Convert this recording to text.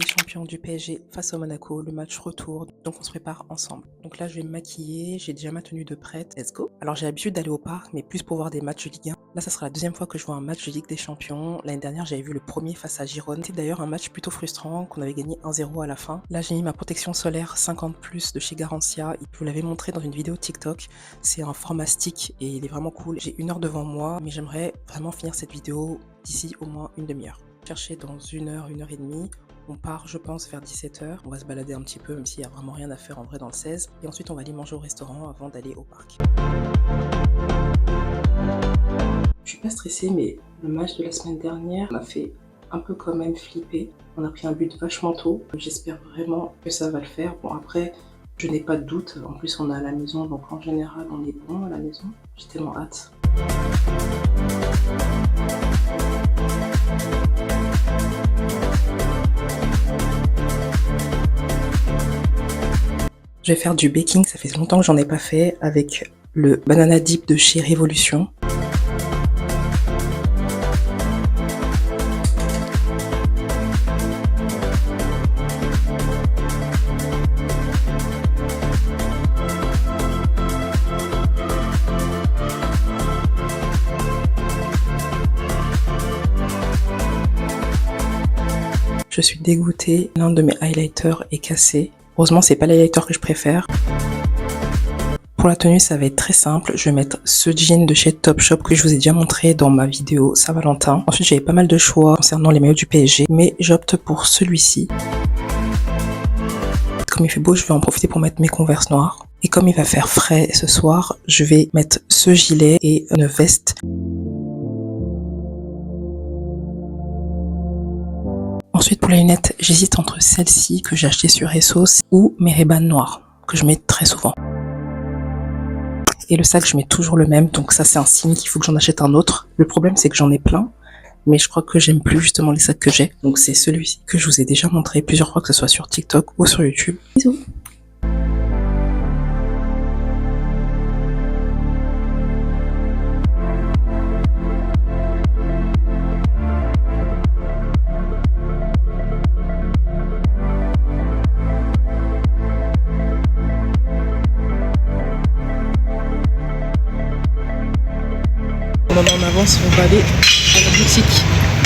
des Champions du PSG face au Monaco, le match retour, donc on se prépare ensemble. Donc là je vais me maquiller, j'ai déjà ma tenue de prête, let's go. Alors j'ai l'habitude d'aller au parc, mais plus pour voir des matchs de Ligue 1. Là ça sera la deuxième fois que je vois un match de Ligue des Champions. L'année dernière j'avais vu le premier face à Girone. C'était d'ailleurs un match plutôt frustrant, qu'on avait gagné 1-0 à la fin. Là j'ai mis ma protection solaire 50+ de chez Garancia, je vous l'avais montré dans une vidéo TikTok. C'est un format stick et il est vraiment cool. J'ai 1 heure devant moi, mais j'aimerais vraiment finir cette vidéo d'ici au moins une demi-heure. Chercher dans 1 heure, 1 heure et demie. On part, je pense, vers 17h. On va se balader un petit peu, même s'il n'y a vraiment rien à faire en vrai dans le 16. Et ensuite, on va aller manger au restaurant avant d'aller au parc. Je suis pas stressée, mais le match de la semaine dernière m'a fait un peu quand même flipper. On a pris un but vachement tôt. J'espère vraiment que ça va le faire. Bon, après, je n'ai pas de doute. En plus, on est à la maison, donc en général, on est bon à la maison. J'ai tellement hâte. Je vais faire du baking, ça fait longtemps que j'en ai pas fait, avec le banana dip de chez Révolution. Je suis dégoûtée, l'un de mes highlighters est cassé. Heureusement, c'est pas l'highlighter que je préfère. Pour la tenue, ça va être très simple. Je vais mettre ce jean de chez Topshop que je vous ai déjà montré dans ma vidéo Saint-Valentin. Ensuite, j'avais pas mal de choix concernant les maillots du PSG, mais j'opte pour celui-ci. Comme il fait beau, je vais en profiter pour mettre mes Converse noires. Et comme il va faire frais ce soir, je vais mettre ce gilet et une veste. Ensuite, pour les lunettes, j'hésite entre celle-ci que j'ai achetée sur Essos ou mes Ray-Ban noirs, que je mets très souvent. Et le sac, je mets toujours le même, donc ça c'est un signe qu'il faut que j'en achète un autre. Le problème, c'est que j'en ai plein, mais je crois que j'aime plus justement les sacs que j'ai. Donc c'est celui-ci que je vous ai déjà montré plusieurs fois, que ce soit sur TikTok ou sur YouTube. Bisous! On en avance, on va aller à la boutique.